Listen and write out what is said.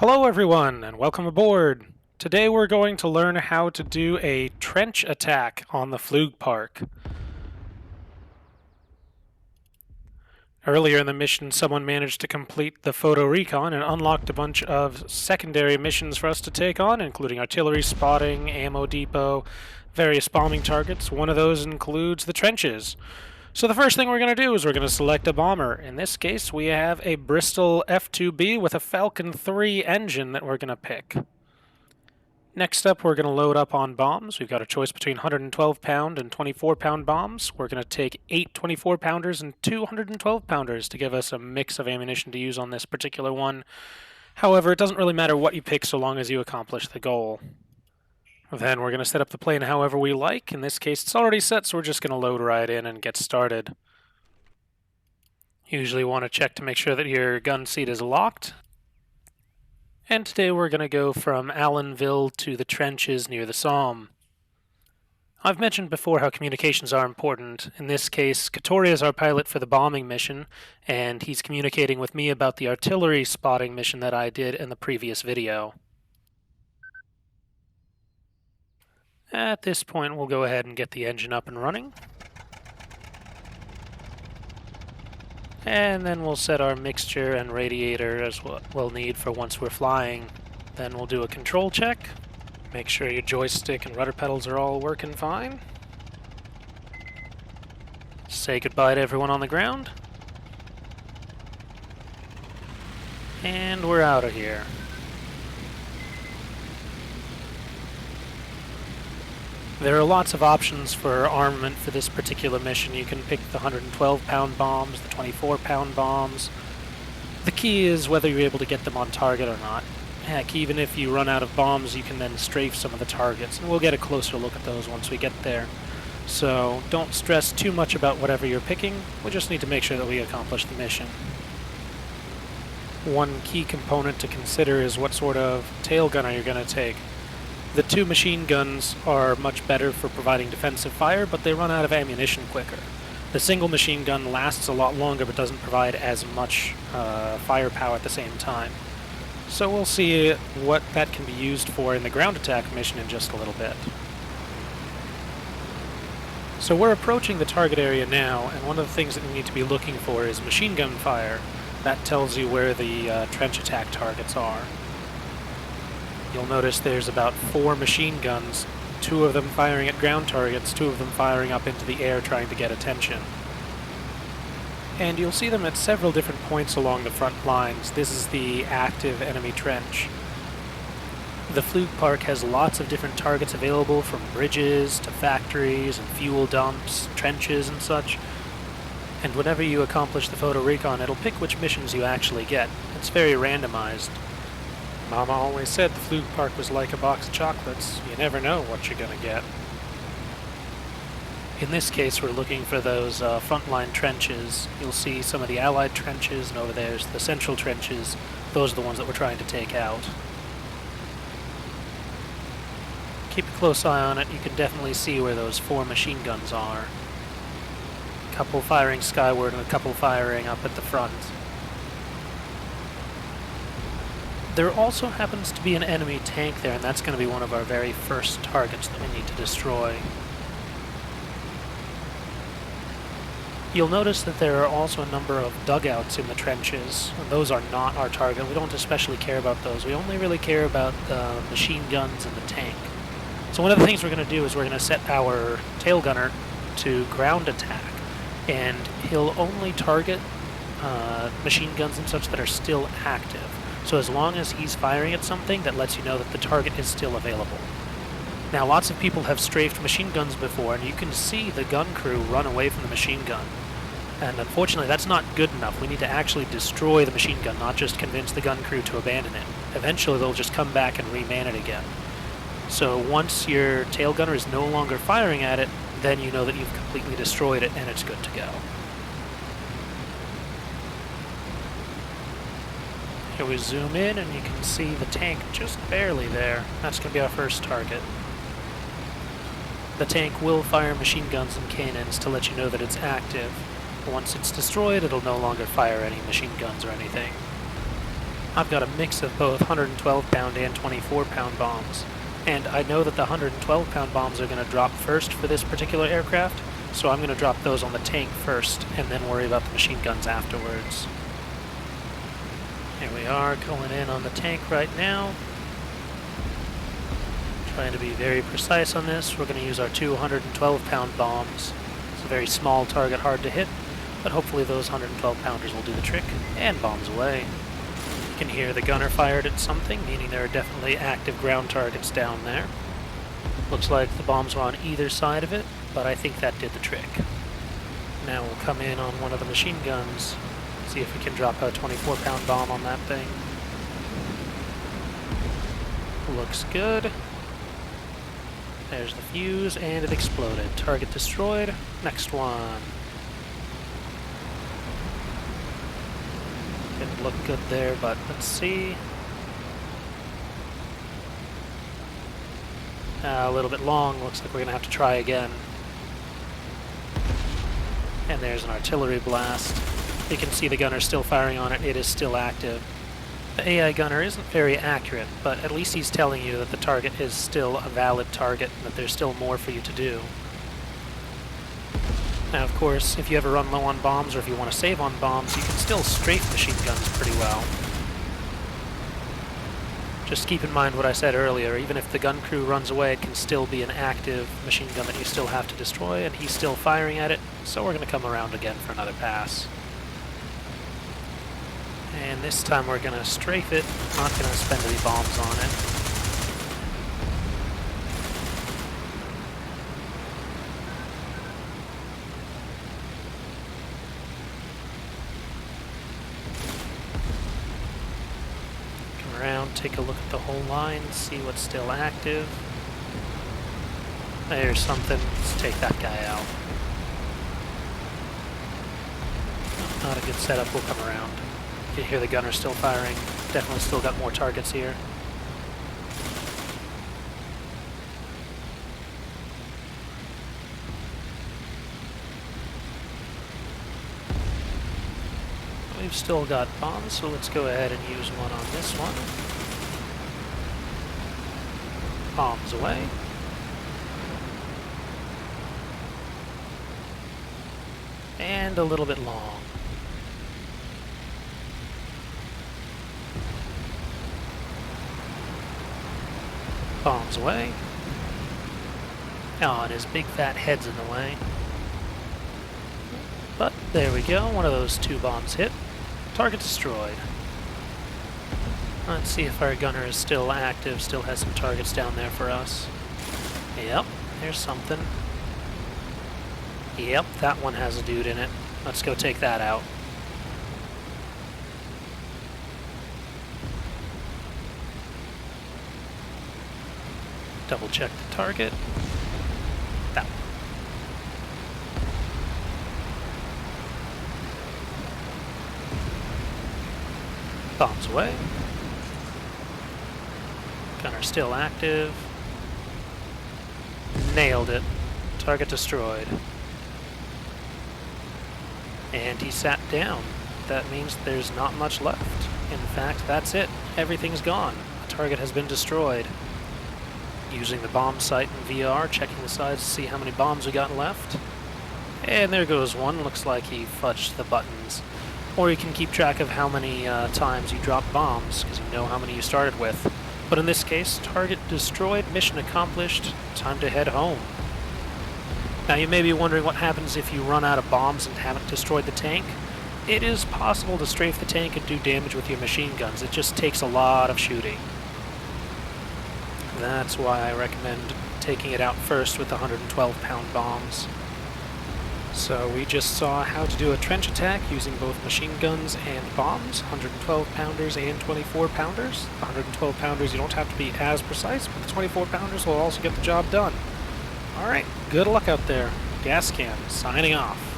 Hello everyone and welcome aboard. Today we're going to learn how to do a trench attack on the Flugpark. Earlier in the mission someone managed to complete the photo recon and unlocked a bunch of secondary missions for us to take on, including artillery spotting, ammo depot, various bombing targets. One of those includes the trenches. So the first thing we're going to do is we're going to select a bomber. In this case, we have a Bristol F-2B with a Falcon 3 engine that we're going to pick. Next up, we're going to load up on bombs. We've got a choice between 112-pound and 24-pound bombs. We're going to take 8 24-pounders and 2 112-pounders to give us a mix of ammunition to use on this particular one. However, it doesn't really matter what you pick so long as you accomplish the goal. Then we're going to set up the plane however we like. In this case, it's already set, so we're just going to load right in and get started. Usually want to check to make sure that your gun seat is locked. And today we're going to go from Allenville to the trenches near the Somme. I've mentioned before how communications are important. In this case, Katori is our pilot for the bombing mission, and he's communicating with me about the artillery spotting mission that I did in the previous video. At this point, we'll go ahead and get the engine up and running. And then we'll set our mixture and radiator as what we'll need for once we're flying. Then we'll do a control check. Make sure your joystick and rudder pedals are all working fine. Say goodbye to everyone on the ground. And we're out of here. There are lots of options for armament for this particular mission. You can pick the 112-pound bombs, the 24-pound bombs. The key is whether you're able to get them on target or not. Heck, even if you run out of bombs, you can then strafe some of the targets, and we'll get a closer look at those once we get there. So don't stress too much about whatever you're picking. We just need to make sure that we accomplish the mission. One key component to consider is what sort of tail gunner you're going to take. The two machine guns are much better for providing defensive fire, but they run out of ammunition quicker. The single machine gun lasts a lot longer, but doesn't provide as much firepower at the same time. So we'll see what that can be used for in the ground attack mission in just a little bit. So we're approaching the target area now, and one of the things that we need to be looking for is machine gun fire. That tells you where the trench attack targets are. You'll notice there's about 4 machine guns, 2 of them firing at ground targets, 2 of them firing up into the air trying to get attention. And you'll see them at several different points along the front lines. This is the active enemy trench. The Flugpark has lots of different targets available, from bridges to factories and fuel dumps, trenches and such. And whenever you accomplish the photo recon, it'll pick which missions you actually get. It's very randomized. Mama always said the Flugpark was like a box of chocolates. You never know what you're gonna get. In this case, we're looking for those frontline trenches. You'll see some of the Allied trenches, and over there's the central trenches. Those are the ones that we're trying to take out. Keep a close eye on it. You can definitely see where those 4 machine guns are. A couple firing skyward and a couple firing up at the front. There also happens to be an enemy tank there, and that's going to be one of our very first targets that we need to destroy. You'll notice that there are also a number of dugouts in the trenches, and those are not our target. We don't especially care about those. We only really care about the machine guns and the tank. So one of the things we're going to do is we're going to set our tail gunner to ground attack, and he'll only target machine guns and such that are still active. So as long as he's firing at something, that lets you know that the target is still available. Now, lots of people have strafed machine guns before, and you can see the gun crew run away from the machine gun. And unfortunately, that's not good enough. We need to actually destroy the machine gun, not just convince the gun crew to abandon it. Eventually, they'll just come back and reman it again. So once your tail gunner is no longer firing at it, then you know that you've completely destroyed it and it's good to go. Here we zoom in and you can see the tank just barely there. That's going to be our first target. The tank will fire machine guns and cannons to let you know that it's active. Once it's destroyed, it'll no longer fire any machine guns or anything. I've got a mix of both 112-pound and 24-pound bombs, and I know that the 112-pound bombs are going to drop first for this particular aircraft, so I'm going to drop those on the tank first and then worry about the machine guns afterwards. Here we are, going in on the tank right now. Trying to be very precise on this. We're going to use our 212-pound bombs. It's a very small target, hard to hit, but hopefully those 112-pounders will do the trick, and bombs away. You can hear the gunner fired at something, meaning there are definitely active ground targets down there. Looks like the bombs were on either side of it, but I think that did the trick. Now we'll come in on one of the machine guns, see if we can drop a 24-pound bomb on that thing. Looks good. There's the fuse, and it exploded. Target destroyed. Next one. Didn't look good there, but let's see. A little bit long. Looks like we're going to have to try again. And there's an artillery blast. You can see the gunner still firing on it. It is still active. The AI gunner isn't very accurate, but at least he's telling you that the target is still a valid target and that there's still more for you to do. Now, of course, if you ever run low on bombs or if you want to save on bombs, you can still strafe machine guns pretty well. Just keep in mind what I said earlier. Even if the gun crew runs away, it can still be an active machine gun that you still have to destroy, and he's still firing at it, so we're going to come around again for another pass. And this time we're going to strafe it, not going to spend any bombs on it. Come around, take a look at the whole line, see what's still active. There's something, let's take that guy out. Not a good setup, we'll come around. You can hear the gunner still firing. Definitely still got more targets here. We've still got bombs, so let's go ahead and use one on this one. Bombs away. And a little bit long. Bombs away. Oh, and his big fat head's in the way. But there we go, one of those two bombs hit. Target destroyed. Let's see if our gunner is still active, still has some targets down there for us. Yep, there's something. Yep, that one has a dude in it. Let's go take that out. Double check the target. That one. Bombs away. Gunner still active. Nailed it. Target destroyed. And he sat down. That means there's not much left. In fact, that's it. Everything's gone. The target has been destroyed. Using the bomb sight in VR, checking the sides to see how many bombs we got left. And there goes one. Looks like he fudged the buttons. Or you can keep track of how many times you dropped bombs, because you know how many you started with. But in this case, target destroyed, mission accomplished, time to head home. Now you may be wondering what happens if you run out of bombs and haven't destroyed the tank. It is possible to strafe the tank and do damage with your machine guns. It just takes a lot of shooting. That's why I recommend taking it out first with the 112-pound bombs. So we just saw how to do a trench attack using both machine guns and bombs, 112-pounders and 24-pounders. The 112-pounders you don't have to be as precise, but the 24-pounders will also get the job done. Alright, good luck out there. Gas Can, signing off.